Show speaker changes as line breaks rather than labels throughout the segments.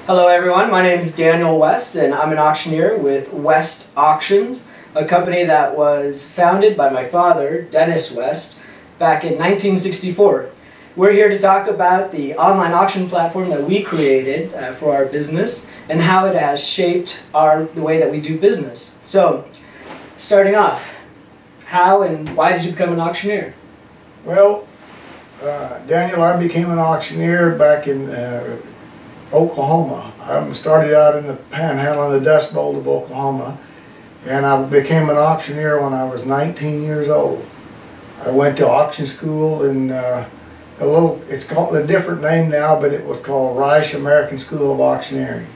Hello everyone, my name is Daniel West and I'm an auctioneer with West Auctions, a company that was founded by my father, Dennis West, back in 1964. We're here to talk about the online auction platform that we created for our business and how it has shaped the way that we do business. So, starting off, how and why did you become an auctioneer?
Well, Daniel, I became an auctioneer back in Oklahoma. I started out in the panhandle in the Dust Bowl of Oklahoma, and I became an auctioneer when I was 19 years old. I went to auction school in it's called a different name now, but it was called Rice American School of Auctioneering,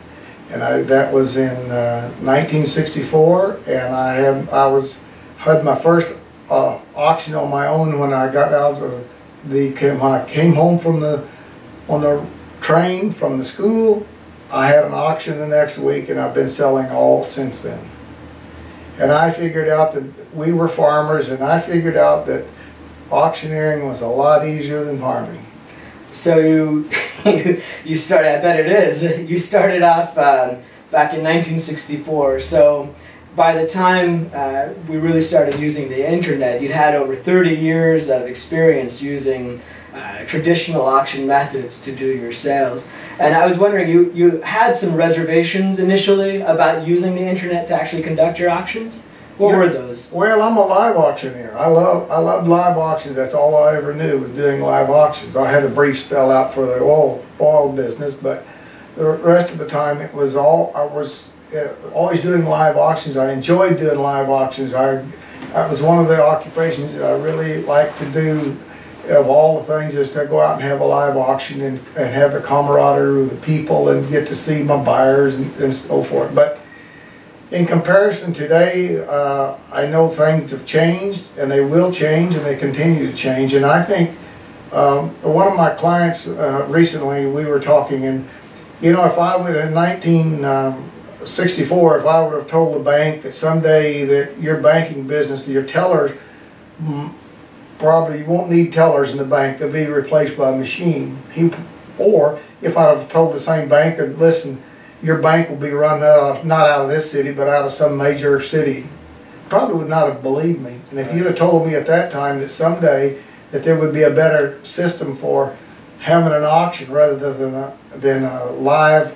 and that was in 1964. And I had my first auction on my own when I got out of when I came home from on the train from the school. I had an auction the next week, and I've been selling all since then. And I figured out that we were farmers, and I figured out that auctioneering was a lot easier than farming.
So you started, I bet it is, you started off back in 1964, so by the time we really started using the internet, you'd had over 30 years of experience using traditional auction methods to do your sales. And I was wondering, you had some reservations initially about using the internet to actually conduct your auctions? What were those? Well,
I'm a live auctioneer. I love live auctions. That's all I ever knew, was doing live auctions. I had a brief spell out for the oil business, but the rest of the time I was always doing live auctions. I enjoyed doing live auctions. That was one of the occupations that I really liked to do. Of all the things, is to go out and have a live auction and have the camaraderie with the people and get to see my buyers and so forth. But in comparison today, I know things have changed, and they will change, and they continue to change. And I think one of my clients recently, we were talking, and you know, if I would in 1964, if I would have told the bank that someday that your banking business, your tellers, probably you won't need tellers in the bank, they'll be replaced by a machine. Or if I have told the same banker, listen, your bank will be run not out of this city, but out of some major city, probably would not have believed me. And if you'd have told me at that time that someday that there would be a better system for having an auction rather than a live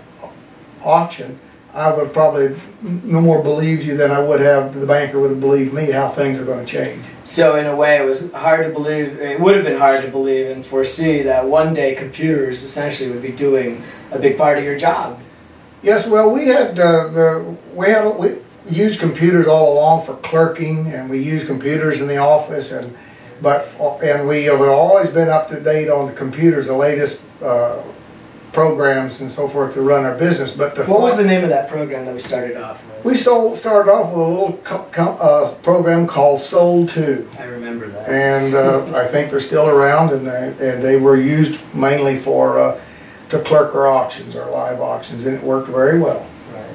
auction, I would have probably no more believed you than I would have, the banker would have believed me how things are going to change.
So in a way it was hard to believe, it would have been hard to believe and foresee that one day computers essentially would be doing a big part of your job.
Yes, well, we used computers all along for clerking, and we used computers in the office, and we have always been up to date on the computers, the latest programs and so forth to run our business. But what
was the name of that program that we started off with?
We started off with a little program called Sold2.
I remember that.
And I think they're still around, and they were used mainly for to clerk our auctions, our live auctions, and it worked very well.
Right.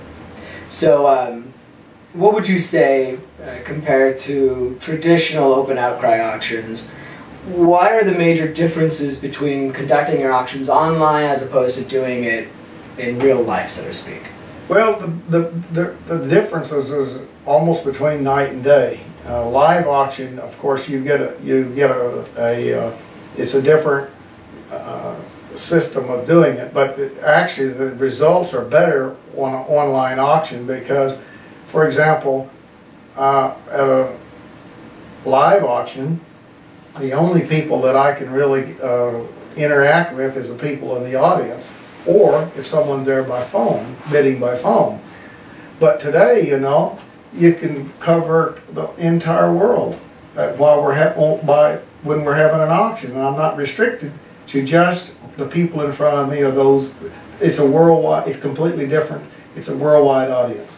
So what would you say compared to traditional open outcry auctions? What are the major differences between conducting your auctions online as opposed to doing it in real life, so to speak?
Well, the difference is almost between night and day. Live auction, of course, it's a different system of doing it, but actually the results are better on an online auction because, for example, at a live auction, the only people that I can really interact with is the people in the audience, or if someone's there by phone, bidding by phone. But today, you know, you can cover the entire world when we're having an auction, and I'm not restricted to just the people in front of me or those. It's a worldwide. It's completely different. It's a worldwide audience.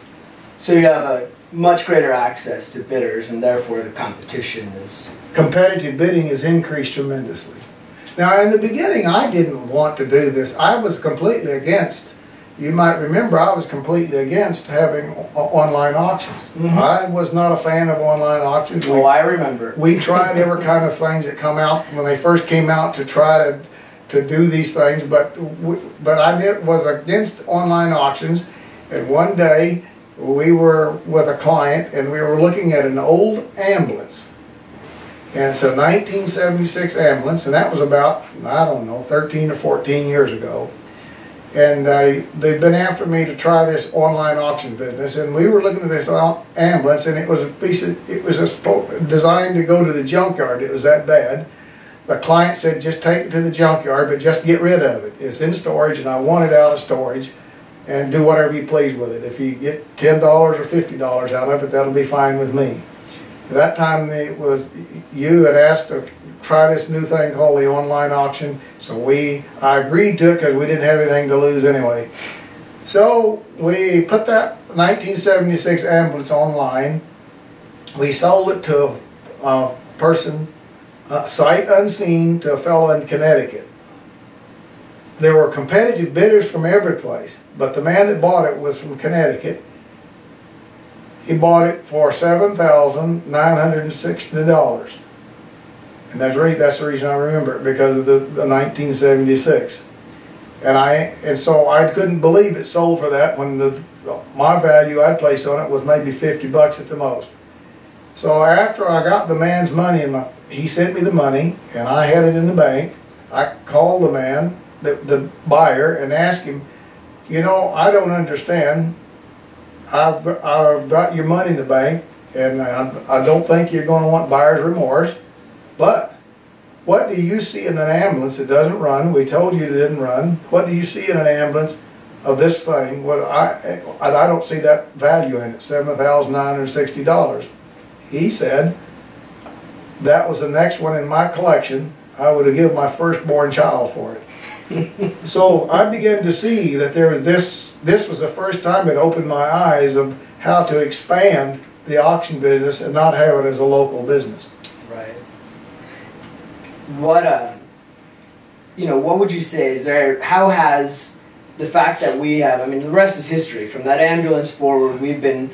So you have a much greater access to bidders, and therefore the competition is...
Competitive bidding has increased tremendously. Now, in the beginning, I didn't want to do this. I was completely against. You might remember I was completely against having online auctions. Mm-hmm. I was not a fan of online auctions.
I remember.
We tried every kind of things that come out when they first came out to try to to do these things, but I was against online auctions. And one day we were with a client and we were looking at an old ambulance, and it's a 1976 ambulance, and that was about, I don't know, 13 or 14 years ago. And they've been after me to try this online auction business, and we were looking at this ambulance, and it was designed to go to the junkyard. It was that bad. The client said, just take it to the junkyard, but just get rid of it. It's in storage, and I want it out of storage, and do whatever you please with it. If you get $10 or $50 out of it, that'll be fine with me. At that time, you had asked to try this new thing called the online auction, so I agreed to it because we didn't have anything to lose anyway. So we put that 1976 ambulance online. We sold it to a person, sight unseen, to a fellow in Connecticut. There were competitive bidders from every place, but the man that bought it was from Connecticut. He bought it for $7,960. And that's the reason I remember it, because of the 1976. And so I couldn't believe it sold for that when my value I placed on it was maybe $50 at the most. So after I got the man's money, he sent me the money, and I had it in the bank. I called the man, the buyer, and asked him, you know, I don't understand. I've got your money in the bank, and I don't think you're going to want buyer's remorse. But what do you see in an ambulance that doesn't run? We told you it didn't run. What do you see in an ambulance of this thing? What I don't see that value in it, $7,960. He said that was the next one in my collection. I would have given my firstborn child for it. So I began to see that there was this was the first time it opened my eyes of how to expand the auction business and not have it as a local business.
Right. What would you say how has the fact that we have, I mean, the rest is history. From that ambulance forward, we've been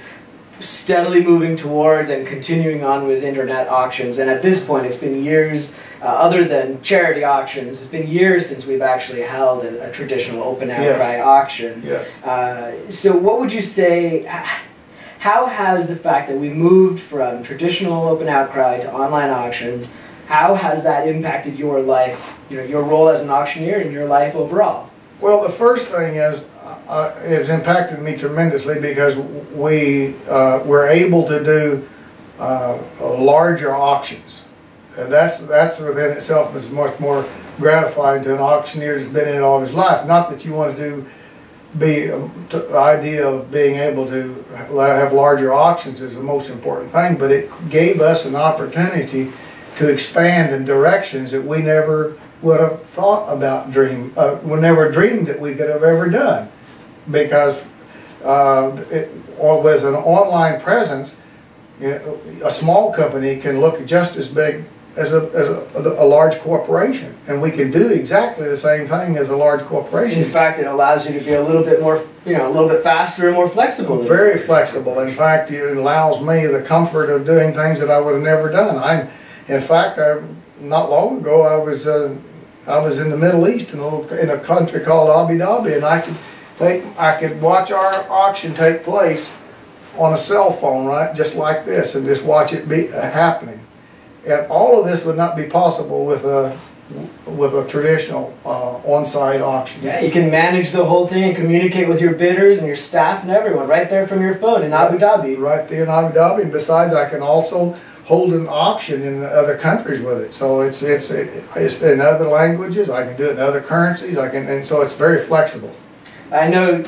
steadily moving towards and continuing on with internet auctions, and at this point it's been years, other than charity auctions, it's been years since we've actually held a traditional open outcry auction.
Yes.
So what would you say, how has the fact that we moved from traditional open outcry to online auctions, how has that impacted your life, your role as an auctioneer and your life overall?
Well, the first thing is, it's impacted me tremendously because we were able to do larger auctions. And that's within itself is much more gratifying to an auctioneer that's been in it all his life. Not that you want to the idea of being able to have larger auctions is the most important thing, but it gave us an opportunity to expand in directions that we never would have thought about, we never dreamed that we could have ever done. Because with an online presence, a small company can look just as big as a large corporation, and we can do exactly the same thing as a large corporation.
In fact, it allows you to be a little bit more, a little bit faster and more flexible.
Very flexible. In fact, it allows me the comfort of doing things that I would have never done. In fact, not long ago, I was in the Middle East in a country called Abu Dhabi, and I could watch our auction take place on a cell phone, right, just like this, and just watch it be happening. And all of this would not be possible with a traditional on-site auction.
Yeah, you can manage the whole thing and communicate with your bidders and your staff and everyone right there from your phone in Abu Dhabi.
Right there in Abu Dhabi, and besides, I can also hold an auction in other countries with it. So it's in other languages. I can do it in other currencies. And so it's very flexible.
I know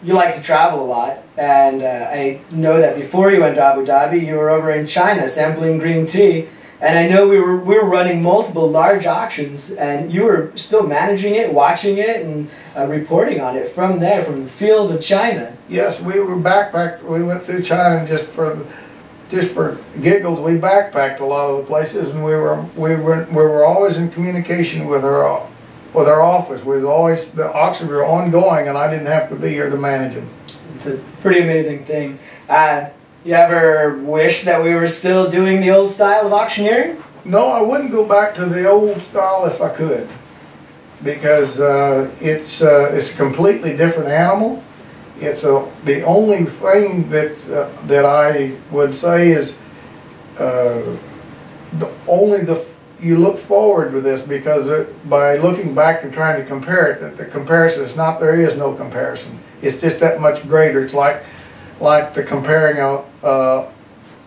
you like to travel a lot, and I know that before you went to Abu Dhabi, you were over in China sampling green tea. And I know we were running multiple large auctions, and you were still managing it, watching it, and reporting on it from there, from the fields of China.
Yes, we were backpacked. We went through China, and just for giggles, we backpacked a lot of the places, and we were always in communication with our office. The auctions were ongoing, and I didn't have to be here to manage them.
It's a pretty amazing thing. You ever wish that we were still doing the old style of auctioneering?
No, I wouldn't go back to the old style if I could. because it's a completely different animal. It's the only thing that I would say is you look forward to this, because by looking back and trying to compare it, the comparison is not, there is no comparison. It's just that much greater. It's like the comparing a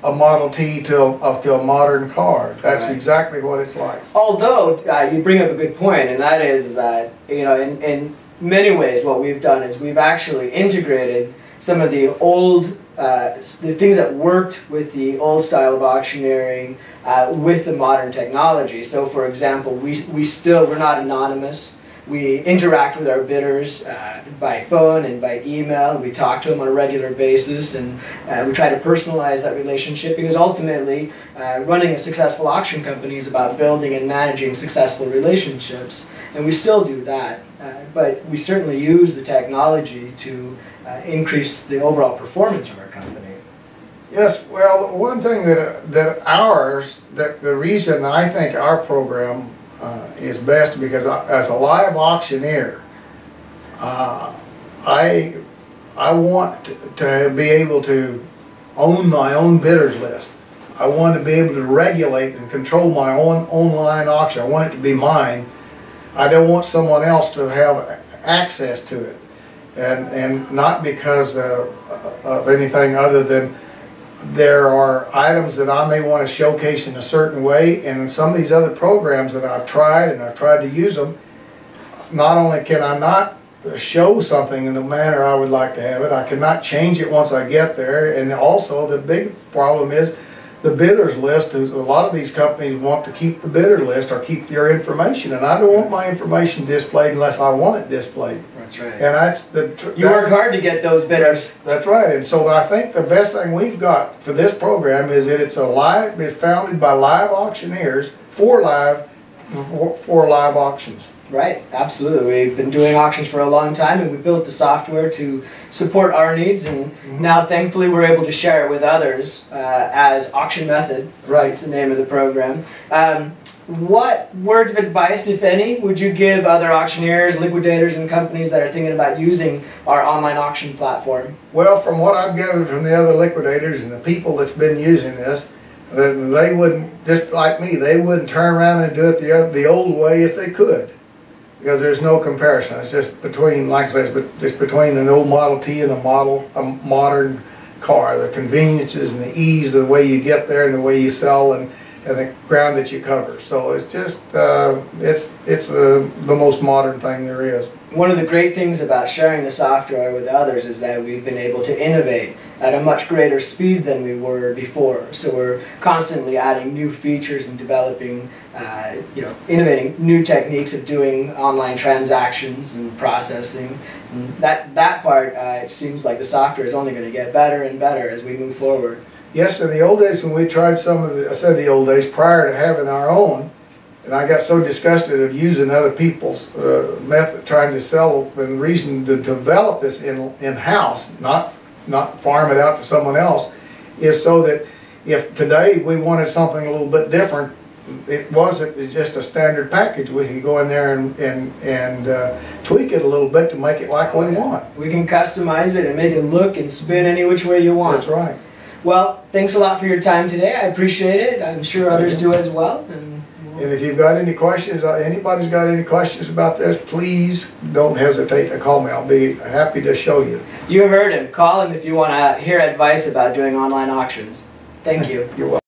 Model T to a modern car. That's right. Exactly what it's like.
Although you bring up a good point, and that is that in many ways what we've done is we've actually integrated some of the old the things that worked with the old style of auctioneering with the modern technology. So for example, we're not anonymous. We interact with our bidders by phone and by email. We talk to them on a regular basis, and we try to personalize that relationship, because ultimately running a successful auction company is about building and managing successful relationships, and we still do that. But we certainly use the technology to increase the overall performance of our company.
Yes, well, one thing that the reason I think our program is best, because as a live auctioneer, I want to be able to own my own bidders list. I want to be able to regulate and control my own online auction. I want it to be mine. I don't want someone else to have access to it, and not because of anything other than there are items that I may want to showcase in a certain way, and in some of these other programs that I've tried to use them, not only can I not show something in the manner I would like to have it, I cannot change it once I get there. And also the big problem is the bidders list. A lot of these companies want to keep the bidder list or keep their information, and I don't want my information displayed unless I want it displayed.
That's right.
And that's
you work hard to get those bidders.
That's right. And so I think the best thing we've got for this program is that it's founded by live auctioneers for live auctions.
Right, absolutely. We've been doing auctions for a long time, and we built the software to support our needs, and now thankfully we're able to share it with others as AuctionMethod.
Right.
It's the name of the program. What words of advice, if any, would you give other auctioneers, liquidators, and companies that are thinking about using our online auction platform?
Well, from what I've gathered from the other liquidators and the people that's been using this, they wouldn't, just like me, they wouldn't turn around and do it the old way if they could. Because there's no comparison. It's just between, like I said, it's between an old Model T and a modern car. The conveniences and the ease, the way you get there and the way you sell, and the ground that you cover. So it's just, it's the most modern thing there is.
One of the great things about sharing the software with others is that we've been able to innovate at a much greater speed than we were before. So we're constantly adding new features and developing, innovating new techniques of doing online transactions and processing. And that part, it seems like the software is only going to get better and better as we move forward.
Yes, in the old days when we tried some of I said the old days prior to having our own, and I got so disgusted of using other people's method, trying to sell, and the reason to develop this in-house, not farm it out to someone else, is so that if today we wanted something a little bit different, it wasn't just a standard package. We can go in there and tweak it a little bit to make it like we want.
We can customize it and make it look and spin any which way you want.
That's right.
Well, thanks a lot for your time today. I appreciate it. I'm sure others do as well. And
if you've got any questions, anybody's got any questions about this, please don't hesitate to call me. I'll be happy to show you.
You heard him. Call him if you want to hear advice about doing online auctions. Thank you.
You're welcome.